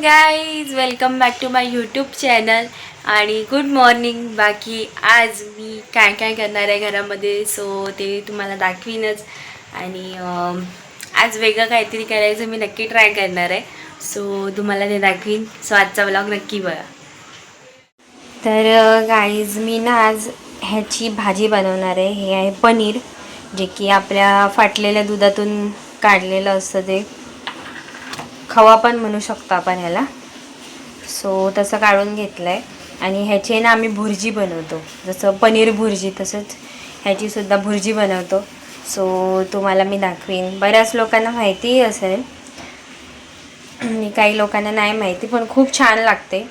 Guys, welcome back to my YouTube channel आणि good morning. बाकी आज मी काय काय करणार आहे घरामध्ये सो ते तुम्हाला दाखवीनच. आणि आज वेगळं काहीतरी करायचं मी नक्की ट्राय करणार आहे. सो तुम्हाला ते दाखवीन. सो आजचा व्लॉग नक्की बघा. तर गाईज मी ना आज ह्याची भाजी बनवणार आहे. हे आहे पनीर, जे की आपल्या फाटलेल्या दुधातून काढलेलं असतं. ते खवा पण म्हणू शकतो आपण ह्याला. सो तसं काढून घेतलं आहे आणि ह्याची ना आम्ही भुर्जी बनवतो. जसं पनीर भुर्जी तसंच ह्याचीसुद्धा भुर्जी बनवतो. सो तुम्हाला मी दाखवीन. बऱ्याच लोकांना माहितीही असेल आणि काही लोकांना नाही माहिती, पण खूप छान लागते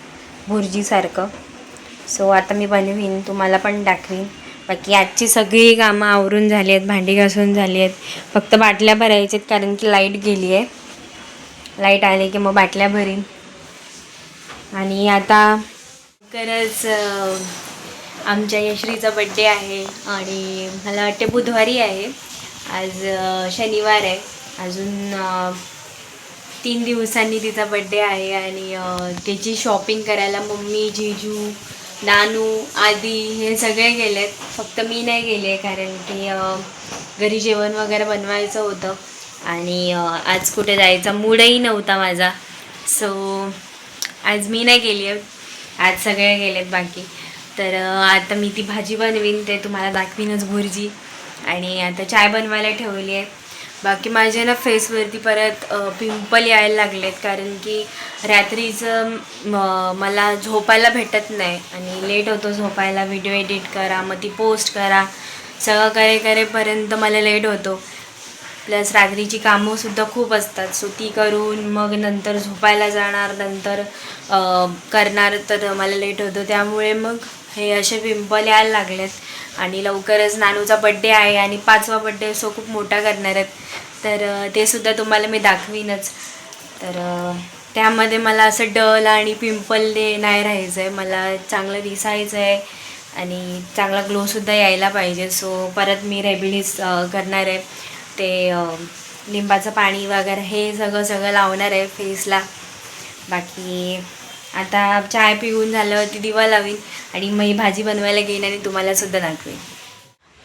भुर्जीसारखं. सो आता मी बनवीन, तुम्हाला पण दाखवीन. बाकी आजची सगळी कामं आवरून झाली आहेत, भांडी घासून झाली आहेत. फक्त बाटल्या भरायच्या आहेत कारण की लाईट गेली आहे. लाईट आली की मग बाटल्या भरीन. आणि आता खरंच आमच्या यश्रीचा बड्डे आहे आणि मला वाटते बुधवारी आहे. आज शनिवार आहे. अजून 3 दिवसांनी तिचा बड्डे आहे आणि त्याची शॉपिंग करायला मम्मी, जीजू, नानू आदी हे सगळे गेलेत. फक्त मी नाही गेले कारण की घरी जेवण वगैरे बनवायचं होतं आणि आज कुठे जायचा मूडही नव्हता माझा. सो आज मी नाही गेली आहे, आज सगळे गेलेत बाकी. तर आता मी ती भाजी बनवीन, ते तुम्हाला दाखवीनच भुर्जी. आणि आता चाय बनवायला ठेवली आहे. बाकी माझ्या ना फेसवरती परत पिंपल यायला लागलेत कारण की रात्रीचं मला झोपायला भेटत नाही आणि लेट होतो झोपायला. व्हिडिओ एडिट करा, मग ती पोस्ट करा, सगळं करेपर्यंत मला लेट होतो. प्लस रात्रीची कामंसुद्धा खूप असतात. सो ती करून मग नंतर झोपायला जाणार, नंतर करणार, तर मला लेट होतं. त्यामुळे मग हे असे पिंपल यायला लागलेत. आणि लवकरच नानूचा बड्डे आहे आणि 5वा बड्डे, सो खूप मोठा करणार आहेत. तर ते सुद्धा तुम्हाला मी दाखवीनच. तर त्यामध्ये मला असं डल आणि पिंपल नाही राहायचं आहे. मला चांगलं दिसायचं आहे आणि चांगला ग्लोसुद्धा यायला पाहिजे. सो परत मी रेमेडीज करणार आहे. ते लिंबाचं पाणी वगैरे हे सगळं लावणार आहे फेसला. बाकी आता चाय पिऊन झाल्यावरती दिवा लावीन आणि मग ही भाजी बनवायला घेईन आणि तुम्हालासुद्धा दाखवेन.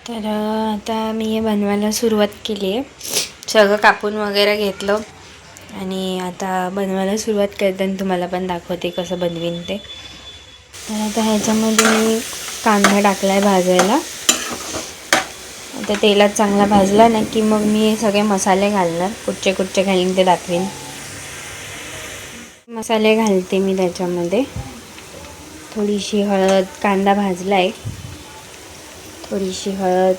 तर आता मी हे बनवायला सुरुवात केली आहे. सगळं कापून वगैरे घेतलं आणि आता बनवायला सुरुवात करते आणि तुम्हाला पण दाखवते कसं बनवीन ते. तर आता ह्याच्यामध्ये मी कांदा टाकला आहे भाजायला. आता तेलात चांगला भाजला ना की मग मी सगळे मसाले घालणार. कुठचे घालीन ते दाखवीन. मसाले घालते मी त्याच्यामध्ये. थोडीशी हळद, कांदा भाजला आहे, थोडीशी हळद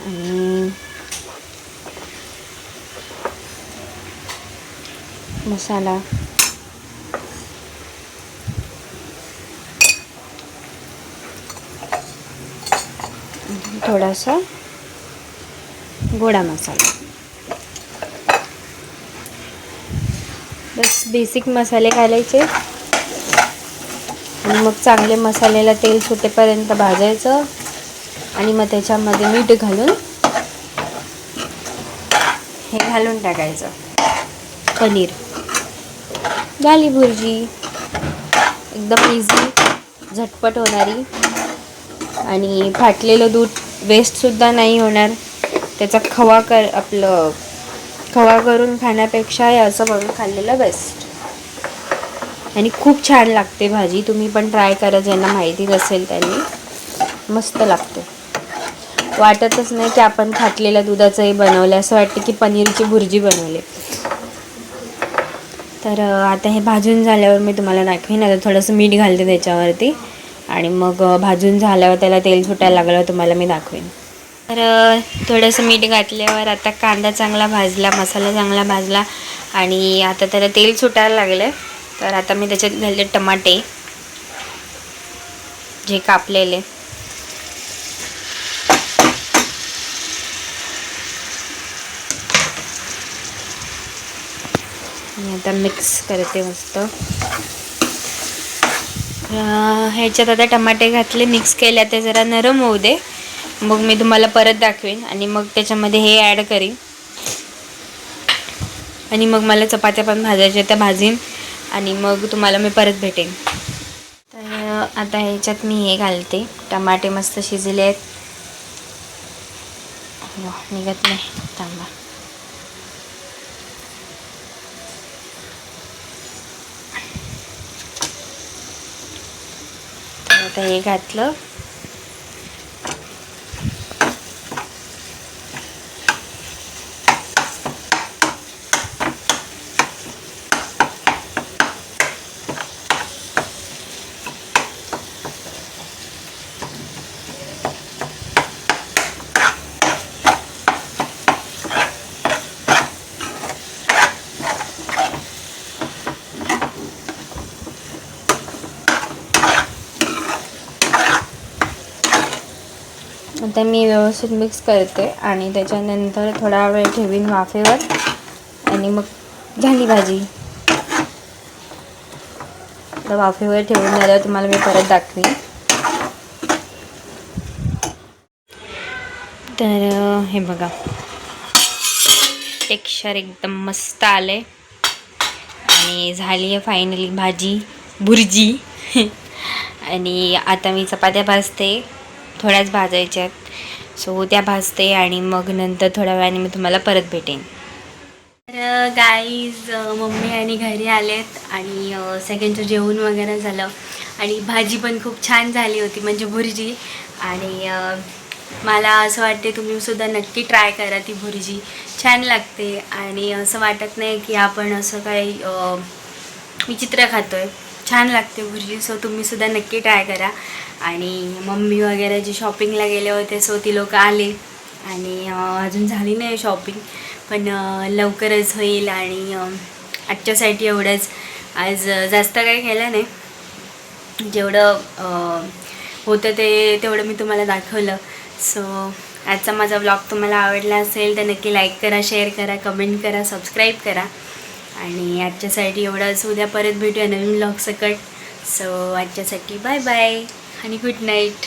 आणि मसाला, थोडासा गोडा मसाला. बस बेसिक मसाले घालायचे आणि मग चांगले मसाल्याला तेल सुटेपर्यंत भाजायचं आणि मग त्याच्यामध्ये मीठ घालून हे घालून टाकायचं पनीर. झाली भुर्जी. एकदम इझी, झटपट होणारी आणि फाटलेलं दूध वेस्टसुद्धा नाही होणार. त्याचा खवा करून खाण्यापेक्षा हे असं बनवून खाल्लेलं बेस्ट. आणि खूप छान लागते भाजी. तुम्ही पण ट्राय करा, ज्यांना माहिती नसेल त्यांनी. मस्त लागते. वाटतच नाही की आपण फाटलेल्या दुधाचंही बनवलं, असं वाटतं की पनीरची भुर्जी बनवली. तर आता हे भाजून झाल्यावर मी तुम्हाला दाखवीन. आता थोडंसं मीठ घालते त्याच्यावरती आणि मग भाजून झाल्यावर त्याला तेल सुटायला लागल्यावर तुम्हाला मी दाखवेन. तर थोडंसं मीठ घातल्यावर आता कांदा चांगला भाजला, मसाला चांगला भाजला आणि आता त्याला तेल सुटायला लागलं. तर आता मी त्याच्यात घालते टमाटे जे कापलेले. आणि आता मिक्स करते मस्त. ह्याच्यात आता टमाटे घातले, मिक्स केले. ते जरा नरम होऊ दे, मग मी तुम्हाला परत दाखवेन आणि मग त्याच्यामध्ये हे ॲड करीन. आणि मग मला चपात्या पण भाजायच्या, त्या भाजीन आणि मग तुम्हाला मी परत भेटेन. तर आता ह्याच्यात मी हे घालते. टमाटे मस्त शिजले आहेत. निघत नाही, थांबा. तर आता हे घातलं. आता मी व्यवस्थित मिक्स करते आणि त्याच्यानंतर थोडा वेळ ठेवीन वाफेवर आणि मग झाली भाजी. तर वाफेवर ठेवून झाल्यावर तुम्हाला मी परत दाखवीन. तर हे बघा, टेक्स्चर एकदम मस्त आले आणि झाली आहे फायनली भाजी भुर्जी. आणि आता मी चपात्या भाजते, थोड्याच भाजायच्यात. सो त्या भाजते आणि मग नंतर थोड्या वेळाने मी तुम्हाला परत भेटेन. तर गाईज, मम्मी आणि घरी आलेत आणि सगळ्यांचं जेवण वगैरे झालं आणि भाजी पण खूप छान झाली होती, म्हणजे भुर्जी. आणि मला असं वाटते तुम्हीसुद्धा नक्की ट्राय करा. ती भुर्जी छान लागते आणि असं वाटत नाही की आपण असं काही विचित्र खातो आहे. छान लागते भुर्जी. सो तुम्हीसुद्धा नक्की ट्राय करा. आणि मम्मी वगैरे जे शॉपिंगला गेले होते, सो ती लोक आले आणि अजून झाली नाही शॉपिंग, पण लवकरच होईल. आणि आजच्यासाठी एवढंच. आज जास्त काही केलं नाही, जेवढं होतं तेवढं मी तुम्हाला दाखवलं. सो आजचा माझा ब्लॉग तुम्हाला आवडला असेल तर नक्की लाईक करा, शेअर करा, कमेंट करा, सबस्क्राईब करा. आणि आजच्यासाठी एवढंच. उद्या परत भेटूया नवीन ब्लॉग सकट. सो आजच्यासाठी बाय बाय आणि गुड नाईट.